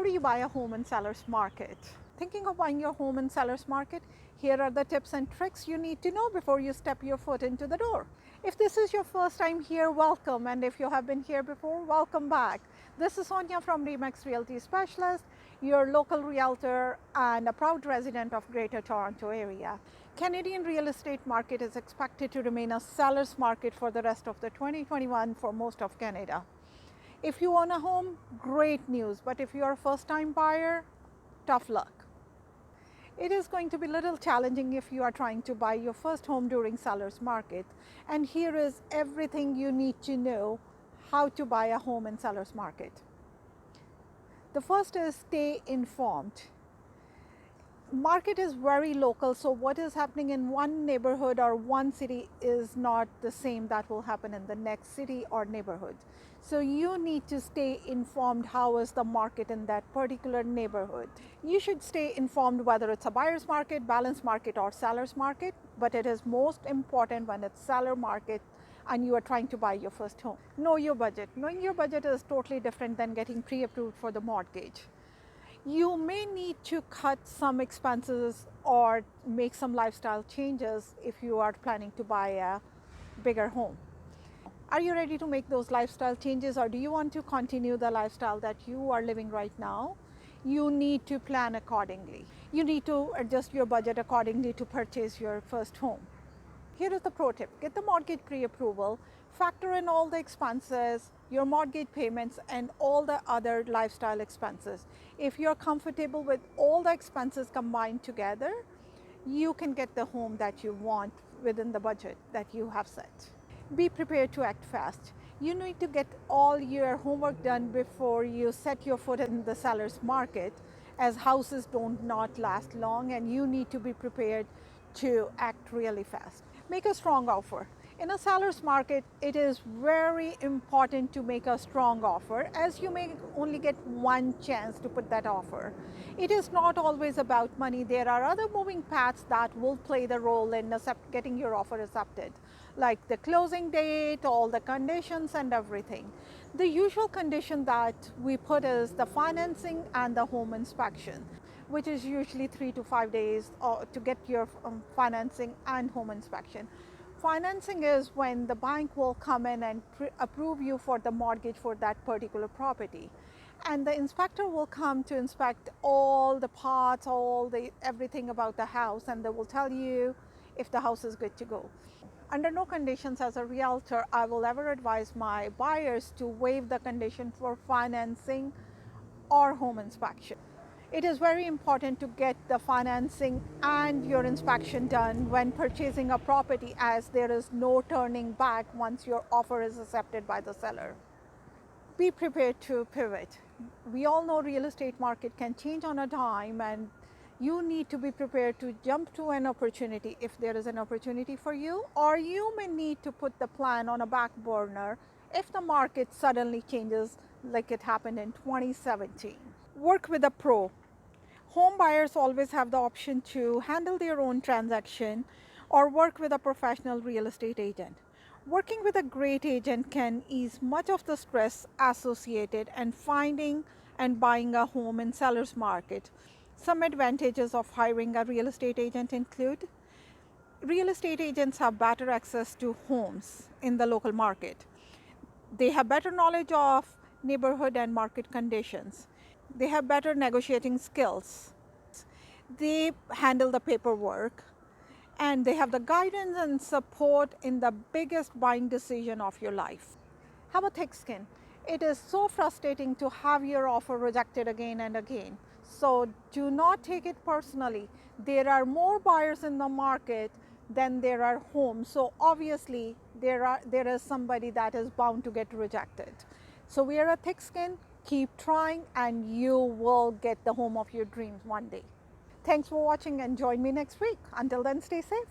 How do you buy a home in seller's market? Thinking of buying your home in seller's market? Here are the tips and tricks you need to know before you step your foot into the door. If this is your first time here, welcome, and if you have been here before, welcome back. This is Sonia from Remax Realty Specialist, your local realtor and a proud resident of Greater Toronto area. Canadian real estate market is expected to remain a seller's market for the rest of the 2021 for most of Canada. If you own a home, great news, but if you are a first-time buyer, tough luck. It is going to be a little challenging if you are trying to buy your first home during seller's market. And here is everything you need to know how to buy a home in seller's market. The first is stay informed. Market is very local, so what is happening in one neighborhood or one city is not the same that will happen in the next city or neighborhood. So you need to stay informed how is the market in that particular neighborhood. You should stay informed whether it's a buyer's market, balanced market or seller's market, but it is most important when it's seller market and you are trying to buy your first home. Know your budget. Knowing your budget is totally different than getting pre-approved for the mortgage. You may need to cut some expenses or make some lifestyle changes if you are planning to buy a bigger home. Are you ready to make those lifestyle changes, or do you want to continue the lifestyle that you are living right now? You need to plan accordingly. You need to adjust your budget accordingly to purchase your first home. Here is the pro tip. Get the mortgage pre-approval, factor in all the expenses, your mortgage payments and all the other lifestyle expenses. If you're comfortable with all the expenses combined together, you can get the home that you want within the budget that you have set. Be prepared to act fast. You need to get all your homework done before you set your foot in the seller's market, as houses don't not last long and you need to be prepared to act really fast. Make a strong offer. In a seller's market, it is very important to make a strong offer, as you may only get one chance to put that offer. It is not always about money. There are other moving parts that will play the role in getting your offer accepted, like the closing date, all the conditions and everything. The usual condition that we put is the financing and the home inspection, which is usually 3 to 5 days to get your financing and home inspection. Financing is when the bank will come in and approve you for the mortgage for that particular property. And the inspector will come to inspect all the parts, everything about the house, and they will tell you if the house is good to go. Under no conditions as a realtor, I will ever advise my buyers to waive the condition for financing or home inspection. It is very important to get the financing and your inspection done when purchasing a property, as there is no turning back once your offer is accepted by the seller. Be prepared to pivot. We all know real estate market can change on a dime, and you need to be prepared to jump to an opportunity if there is an opportunity for you, or you may need to put the plan on a back burner if the market suddenly changes like it happened in 2017. Work with a pro. Home buyers always have the option to handle their own transaction or work with a professional real estate agent. Working with a great agent can ease much of the stress associated in finding and buying a home in seller's market. Some advantages of hiring a real estate agent include: real estate agents have better access to homes in the local market. They have better knowledge of neighborhood and market conditions. They have better negotiating skills. They handle the paperwork, and they have the guidance and support in the biggest buying decision of your life. Have a thick skin. It is so frustrating to have your offer rejected again and again. So do not take it personally. There are more buyers in the market than there are homes. So obviously there is somebody that is bound to get rejected. So wear a thick skin. Keep trying and you will get the home of your dreams one day. Thanks for watching and join me next week. Until then, stay safe.